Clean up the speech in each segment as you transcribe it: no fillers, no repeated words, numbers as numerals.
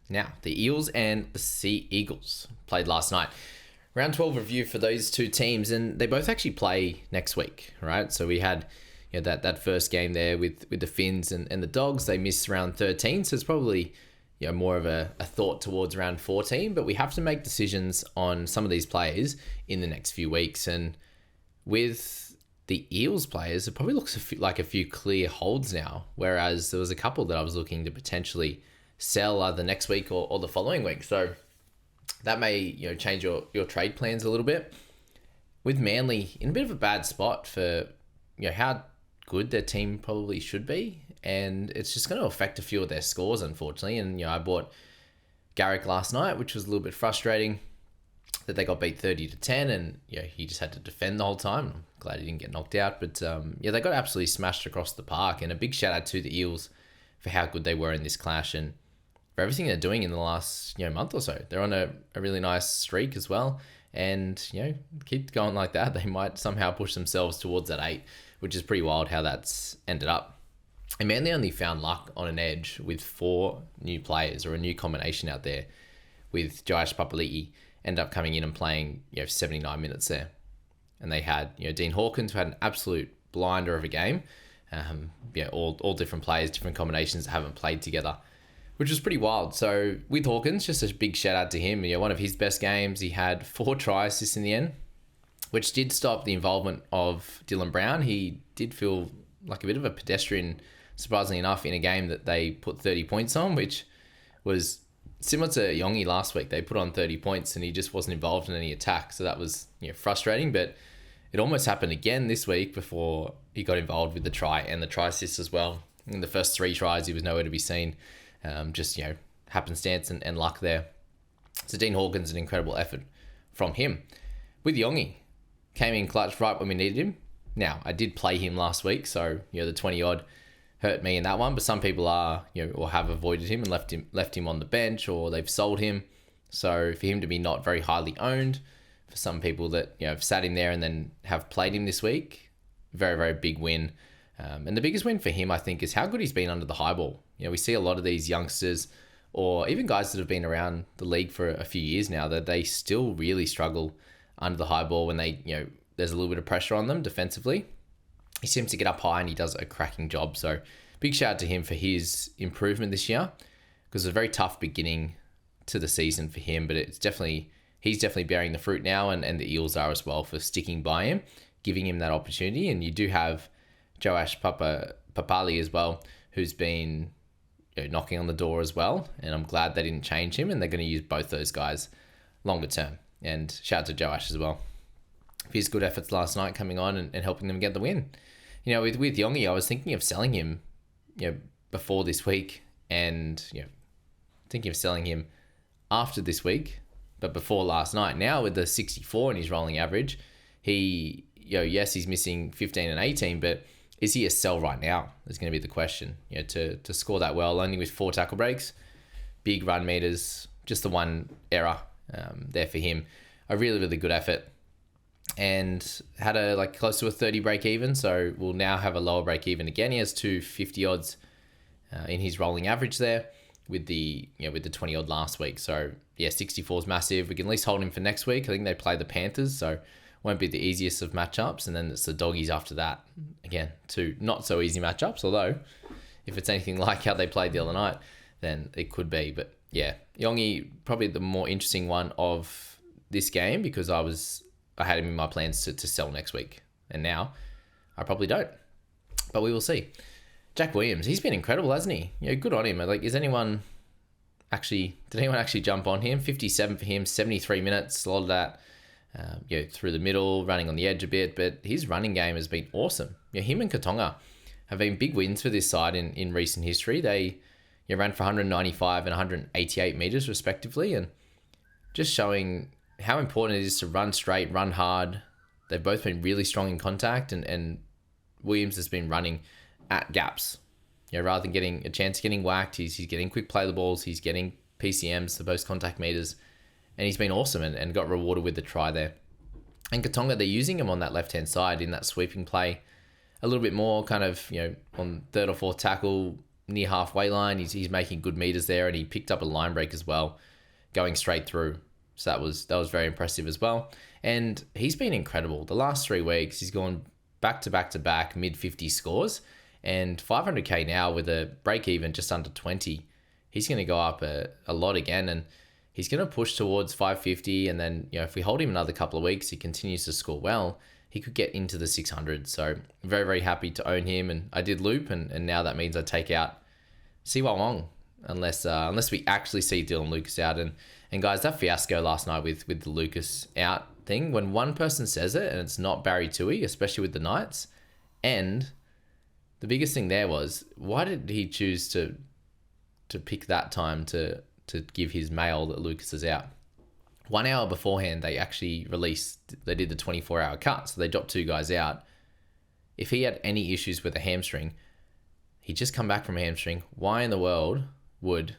Now, the Eels and the Sea Eagles played last night. Round 12 review for those two teams, and they both actually play next week, right? So we had that first game there with the Finns and the Dogs. They missed round 13, so it's probably more of a thought towards round 14, but we have to make decisions on some of these players in the next few weeks. And with the Eels players, it probably looks like a few clear holds now, whereas there was a couple that I was looking to potentially sell either next week or the following week. So that may change your trade plans a little bit. With Manly in a bit of a bad spot for how good their team probably should be, and it's just going to affect a few of their scores, unfortunately. And I bought Garrick last night, which was a little bit frustrating that they got beat 30-10, and he just had to defend the whole time. I'm glad he didn't get knocked out, but they got absolutely smashed across the park. And a big shout out to the Eels for how good they were in this clash and for everything they're doing in the last month or so. They're on a really nice streak as well, and keep going like that, they might somehow push themselves towards that 8, which is pretty wild how that's ended up. And Manly only found luck on an edge with 4 new players, or a new combination out there, with Joash Papali'i end up coming in and playing 79 minutes there. And they had Dean Hawkins, who had an absolute blinder of a game. All different players, different combinations that haven't played together, which was pretty wild. So with Hawkins, just a big shout out to him. One of his best games. He had 4 try assists in the end, which did stop the involvement of Dylan Brown. He did feel like a bit of a pedestrian, surprisingly enough, in a game that they put 30 points on, which was similar to Yongi last week. They put on 30 points and he just wasn't involved in any attack. So that was frustrating, but it almost happened again this week before he got involved with the try and the try assist as well. In the first 3 tries, he was nowhere to be seen. Just happenstance and luck there. So Dean Hawkins, an incredible effort from him. With Yongi, came in clutch right when we needed him. Now, I did play him last week, so the 20-odd hurt me in that one, but some people are, or have avoided him and left him on the bench, or they've sold him. So for him to be not very highly owned, for some people that have sat him there and then have played him this week, very, very big win. And the biggest win for him, I think, is how good he's been under the high ball. We see a lot of these youngsters, or even guys that have been around the league for a few years now, that they still really struggle under the high ball when they, there's a little bit of pressure on them defensively. He seems to get up high and he does a cracking job. So big shout out to him for his improvement this year, because it's a very tough beginning to the season for him, but he's definitely bearing the fruit now, and the Eels are as well for sticking by him, giving him that opportunity. And you do have Joash Papali as well, who's been knocking on the door as well, and I'm glad they didn't change him, and they're going to use both those guys longer term. And shout out to Joash as well for his good efforts last night, coming on and helping them get the win. With Yongi, I was thinking of selling him before this week, and thinking of selling him after this week, but before last night. Now with the 64 in his rolling average, he yes, he's missing 15 and 18, but is he a sell right now? Is going to be the question. To score that well, only with 4 tackle breaks, big run meters, just the one error there for him. A really, really good effort, and had a close to a 30 break even. So we'll now have a lower break even again. He has 250 odds in his rolling average there with the 20 odd last week. So 64 is massive. We can at least hold him for next week. I think they play the Panthers, so won't be the easiest of matchups, and then it's the Doggies after that. Again, 2 not so easy matchups, although if it's anything like how they played the other night, then it could be. But Yongi probably the more interesting one of this game, because I had him in my plans to sell next week, and now I probably don't, but we will see. Jack Williams, he's been incredible, hasn't he? Good on him. Did anyone actually jump on him? 57 for him, 73 minutes, a lot of that through the middle, running on the edge a bit, but his running game has been awesome. Him and Katonga have been big wins for this side in recent history. They ran for 195 and 188 meters respectively, and just showing how important it is to run straight, run hard. They've both been really strong in contact, and Williams has been running at gaps. Rather than getting a chance of getting whacked, he's getting quick play the balls, he's getting PCMs, the post contact meters, and he's been awesome and got rewarded with the try there. And Katonga, they're using him on that left-hand side in that sweeping play a little bit more, kind of, on 3rd or 4th tackle, near halfway line. He's making good meters there, and he picked up a line break as well, going straight through. So that was very impressive as well. And he's been incredible. The last 3 weeks, he's gone back to back to back mid 50 scores, and 500k now with a break even just under 20. He's going to go up a lot again, and he's going to push towards 550. And then, if we hold him another couple of weeks, he continues to score well, he could get into the 600. So very, very happy to own him. And I did loop, and now that means I take out Siwa Wong, unless we actually see Dylan Lucas out. And guys, that fiasco last night with the Lucas out thing, when one person says it and it's not Barry Toohey, especially with the Knights, and the biggest thing there was, why did he choose to pick that time to give his mail that Lucas is out? 1 hour beforehand, they actually did the 24-hour cut, so they dropped 2 guys out. If he had any issues with a hamstring, he'd just come back from a hamstring. Why in the world would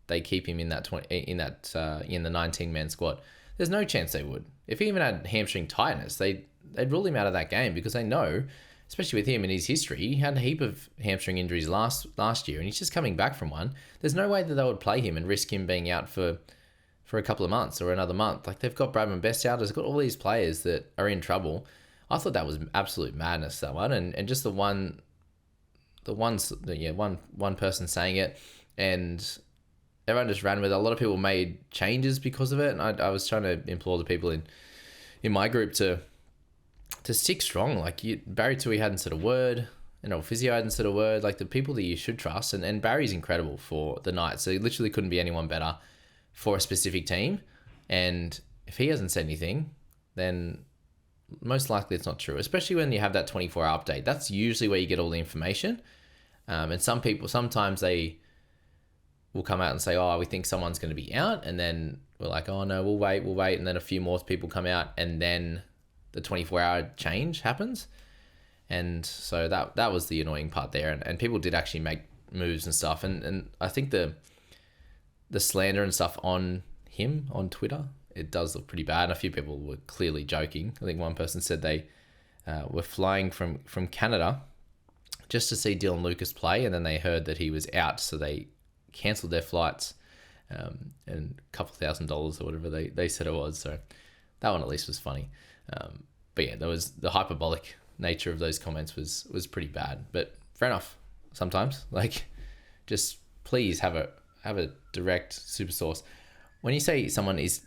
they keep him in the 19-man squad? There's no chance they would. If he even had hamstring tightness, they'd rule him out of that game, because they know, especially with him in his history, he had a heap of hamstring injuries last year, and he's just coming back from one. There's no way that they would play him and risk him being out for a couple of months or another month. Like, they've got Bradman Best out. They've got all these players that are in trouble. I thought that was absolute madness, that one. And just one person saying it, and everyone just ran with it. A lot of people made changes because of it, and I was trying to implore the people in my group to stick strong. Like, Barry Toohey hadn't said a word, NRL Physio hadn't said a word. Like, the people that you should trust, and Barry's incredible for the Knights. So literally couldn't be anyone better for a specific team. And if he hasn't said anything, then most likely it's not true, especially when you have that 24-hour update. That's usually where you get all the information. And sometimes they will come out and say, oh, we think someone's going to be out. And then we're like, oh, no, we'll wait. And then a few more people come out, and then the 24-hour change happens. And so that was the annoying part there. And people did actually make moves and stuff. And I think the slander and stuff on him on Twitter, it does look pretty bad. And a few people were clearly joking. I think one person said they were flying from Canada just to see Dylan Lucas play, and then they heard that he was out, so they cancelled their flights, and a couple $1,000 or whatever they said it was. So that one at least was funny. But yeah, there was the hyperbolic nature of those comments was pretty bad. But fair enough. Sometimes, like, just please have a direct super source. When you say someone is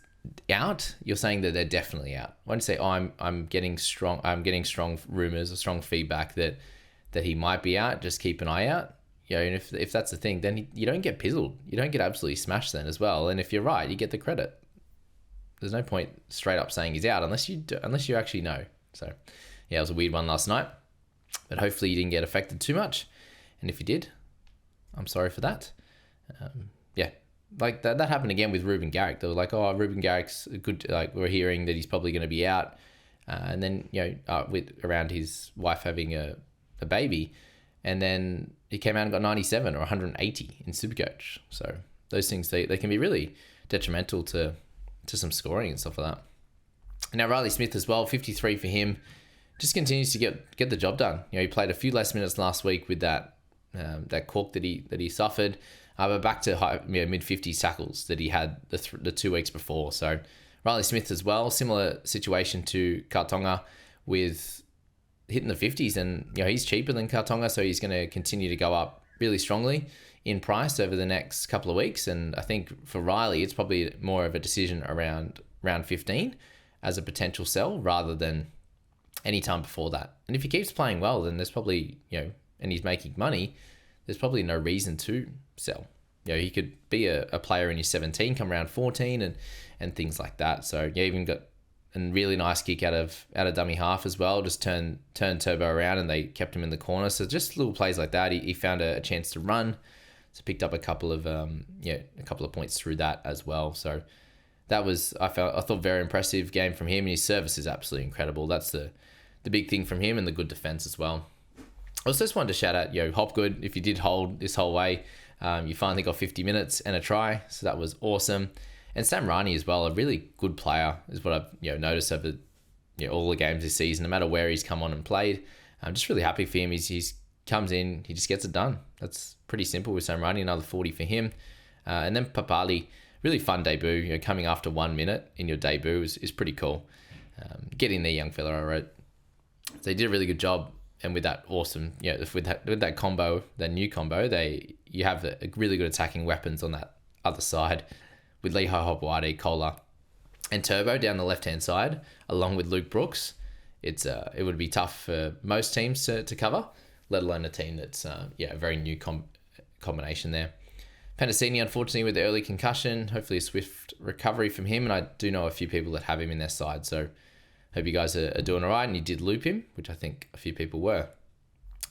out, you're saying that they're definitely out. When you say, oh, I'm getting strong rumors or strong feedback that he might be out, just keep an eye out. And if that's the thing, then you don't get pizzled. You don't get absolutely smashed then as well. And if you're right, you get the credit. There's no point straight up saying he's out unless you actually know. So yeah, it was a weird one last night, but hopefully you didn't get affected too much. And if you did, I'm sorry for that. Yeah, like that happened again with Ruben Garrick. They were like, oh, Ruben Garrick's good. Like, we're hearing that he's probably going to be out. And then, with around his wife having a baby, and then he came out and got 97 or 180 in Supercoach. So those things, they can be really detrimental to some scoring and stuff like that. Now Riley Smith as well, 53 for him, just continues to get the job done. He played a few less minutes last week with that cork that he suffered, but back to mid 50s tackles that he had the 2 weeks before. So Riley Smith as well, similar situation to Kartonga with hitting the 50s, and he's cheaper than Kartonga, so he's going to continue to go up really strongly in price over the next couple of weeks. And I think for Riley, it's probably more of a decision around round 15 as a potential sell rather than any time before that. And if he keeps playing well, then there's probably, and he's making money, there's probably no reason to sell. He could be a player in his 17 come around 14 and things like that. So even got a really nice kick out of dummy half as well, just turned Turbo around and they kept him in the corner. So just little plays like that. He found a chance to run, so picked up a couple of points through that as well. So that was, I thought very impressive game from him, and his service is absolutely incredible. That's the big thing from him, and the good defense as well. I also just wanted to shout out Hopgood. If you did hold this whole way, you finally got 50 minutes and a try, so that was awesome. And Sam Rani as well, a really good player, is what I've noticed over all the games this season. No matter where he's come on and played, I'm just really happy for him. He's comes in, he just gets it done. That's pretty simple with Sam Rani, another 40 for him. And then Papali, really fun debut. Coming after 1 minute in your debut is pretty cool. Get in there, young fella, I wrote. So he did a really good job. And with that awesome, with that combo, that new combo, you have a really good attacking weapons on that other side with Lehigh Hopewadi, Kohler, and Turbo down the left-hand side, along with Luke Brooks. It would be tough for most teams to cover, let alone a team that's a very new combination there. Penasini, unfortunately, with the early concussion, hopefully a swift recovery from him, and I do know a few people that have him in their side, so hope you guys are doing all right, and you did loop him, which I think a few people were.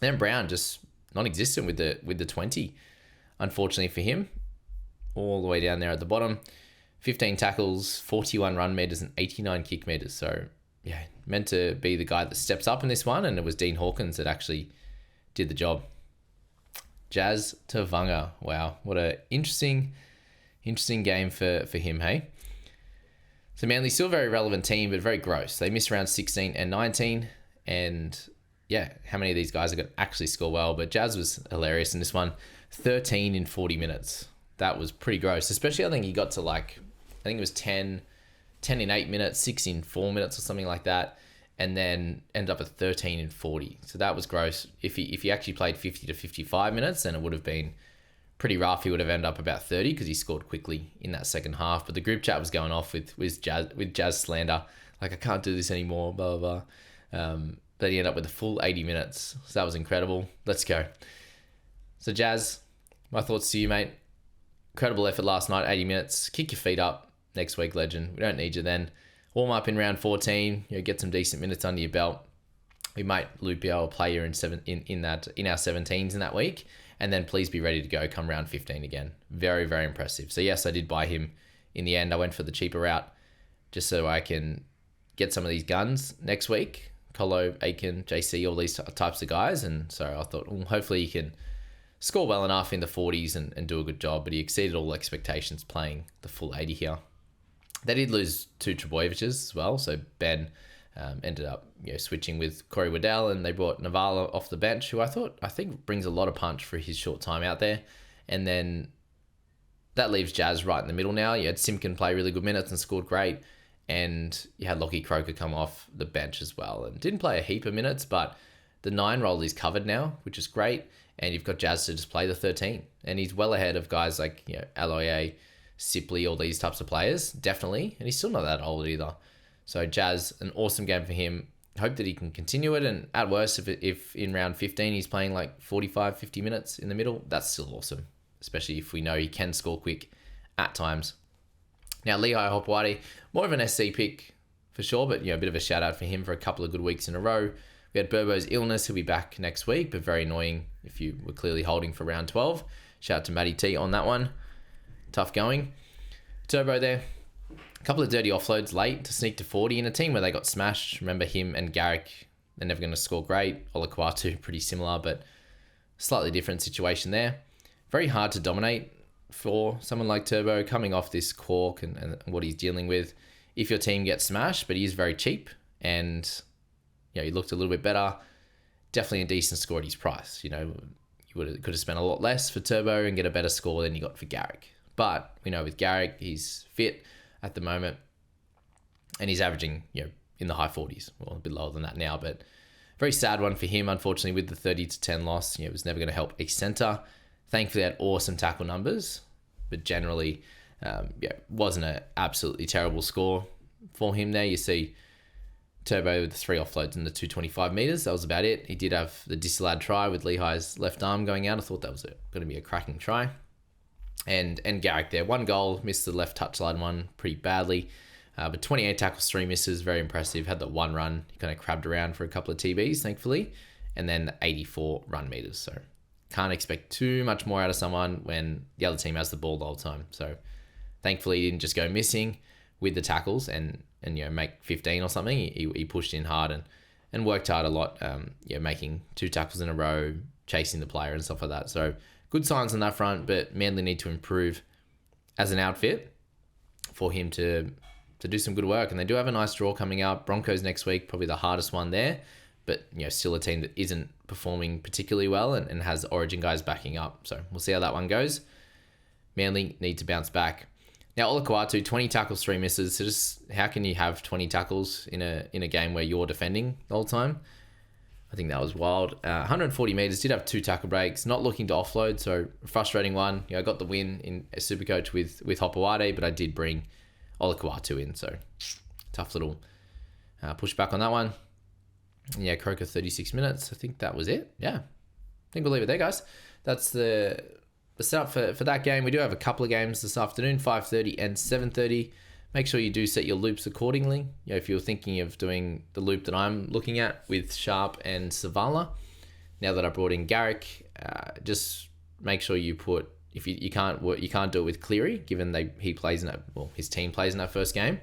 Then Brown, just non-existent with the 20, unfortunately for him, all the way down there at the bottom. 15 tackles, 41 run meters, and 89 kick meters. So, meant to be the guy that steps up in this one, and it was Dean Hawkins that actually did the job. Jazz Tavanga. Wow, what a interesting game for him, hey? So Manly still a very relevant team, but very gross. They missed round 16 and 19, and how many of these guys are going to actually score well? But Jazz was hilarious in this one. 13 in 40 minutes. That was pretty gross, especially I think he got to I think it was 10 in 8 minutes, 6 in 4 minutes or something like that, and then ended up at 13 in 40. So that was gross. If he actually played 50 to 55 minutes, then it would have been pretty rough. He would have ended up about 30 because he scored quickly in that second half. But the group chat was going off with Jazz slander. I can't do this anymore, blah, blah, blah. But he ended up with a full 80 minutes. So that was incredible. Let's go. So Jazz, my thoughts to you, mate. Incredible effort last night, 80 minutes. Kick your feet up next week, legend. We don't need you then. Warm up in round 14. Get some decent minutes under your belt. We might loop our player in our 17s in that week. And then please be ready to go come round 15 again. Very, very impressive. So yes, I did buy him in the end. I went for the cheaper route just so I can get some of these guns next week. Colo, Aiken, JC, all these types of guys. And so I thought, hopefully he can score well enough in the 40s and do a good job. But he exceeded all expectations playing the full 80 here. They did lose 2 Trebojeviches as well. So Ben ended up switching with Corey Waddell, and they brought Navala off the bench, who I think brings a lot of punch for his short time out there. And then that leaves Jazz right in the middle now. You had Simpkin play really good minutes and scored great, and you had Lockie Croker come off the bench as well and didn't play a heap of minutes, but the 9 role is covered now, which is great. And you've got Jazz to just play the 13, and he's well ahead of guys like Aloye, Sipley, all these types of players, definitely. And he's still not that old either. So Jazz, an awesome game for him. Hope that he can continue it. And at worst, if in round 15 he's playing 45, 50 minutes in the middle, that's still awesome. Especially if we know he can score quick at times. Now, Lehigh Hopewadi, more of an SC pick for sure, but a bit of a shout out for him for a couple of good weeks in a row. We had Burbo's illness, he'll be back next week, but very annoying if you were clearly holding for round 12. Shout out to Matty T on that one. Tough going. Turbo there. A couple of dirty offloads late to sneak to 40 in a team where they got smashed. Remember him and Garrick, they're never going to score great. Olakwatu, pretty similar, but slightly different situation there. Very hard to dominate for someone like Turbo coming off this cork and what he's dealing with. If your team gets smashed, but he is very cheap and he looked a little bit better. Definitely a decent score at his price. You could have spent a lot less for Turbo and get a better score than you got for Garrick. But we know with Garrick, he's fit at the moment, and he's averaging, in the high 40s. Well, a bit lower than that now, but very sad one for him, unfortunately, with the 30-10 loss. It was never going to help a centre. Thankfully, had awesome tackle numbers, but generally, wasn't an absolutely terrible score for him there. You see Turbo with the 3 offloads in the 225 metres. That was about it. He did have the disallowed try with Lehigh's left arm going out. I thought that was going to be a cracking try. And Garrick there, 1 goal, missed the left touchline one pretty badly. But 28 tackles, 3 misses, very impressive. Had that 1 run, he kind of crabbed around for a couple of TBs, thankfully. And then 84 run meters. So can't expect too much more out of someone when the other team has the ball the whole time. So thankfully he didn't just go missing with the tackles and make 15 or something. He pushed in hard and worked hard a lot, making 2 tackles in a row, chasing the player and stuff like that. So good signs on that front, but Manly need to improve as an outfit for him to do some good work. And they do have a nice draw coming up. Broncos next week, probably the hardest one there. but still a team that isn't performing particularly well and has Origin guys backing up. So we'll see how that one goes. Manly need to bounce back. Now, Olakuatu, 20 tackles, 3 misses. So just how can you have 20 tackles in a game where you're defending the whole time? I think that was wild. 140 meters, did have 2 tackle breaks. Not looking to offload, so frustrating one. I got the win in a Supercoach with Hopewade, but I did bring Olakuatu in, so tough little push back on that one. Yeah, Croker 36 minutes. I think that was it. Yeah, I think we'll leave it there, guys. That's the setup for that game. We do have a couple of games this afternoon, 5:30 and 7:30. Make sure you do set your loops accordingly. If you're thinking of doing the loop that I'm looking at with Sharp and Savala, now that I brought in Garrick, just make sure you put, if you can't do it with Cleary, given he plays in that, well, his team plays in that first game.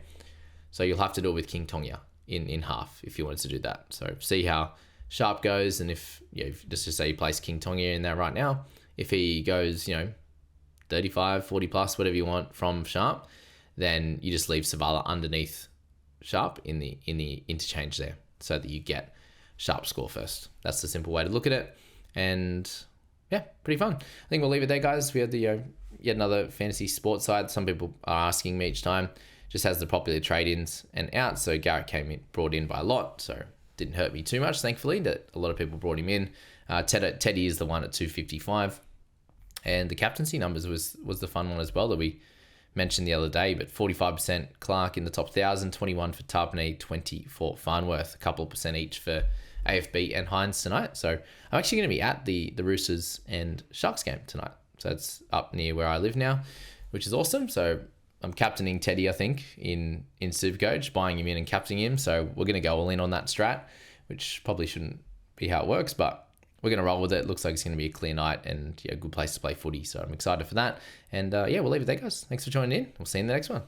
So you'll have to do it with King Tonga in half if you wanted to do that. So see how Sharp goes, and if just to say you place King Tonga in there right now, if he goes 35, 40 plus, whatever you want from Sharp, then you just leave Savala underneath Sharp in the interchange there, so that you get Sharp score first. That's the simple way to look at it, and yeah, pretty fun. I think we'll leave it there, guys. We had the yet another fantasy sports side. Some people are asking me each time. Just has the popular trade-ins and outs. So Garrett brought in by a lot, so didn't hurt me too much, thankfully, that a lot of people brought him in. Teddy is the one at 255. And the captaincy numbers was the fun one as well that we mentioned the other day, but 45% Clark in the top 1,000, 21 for Tarpany, 20 for Farnworth, a couple of percent each for AFB and Hines tonight. So I'm actually going to be at the Roosters and Sharks game tonight. So it's up near where I live now, which is awesome. So I'm captaining Teddy, I think, in Supercoach, buying him in and captaining him. So we're going to go all in on that strat, which probably shouldn't be how it works, but we're going to roll with it. Looks like it's going to be a clear night and a good place to play footy. So I'm excited for that. And we'll leave it there, guys. Thanks for joining in. We'll see you in the next one.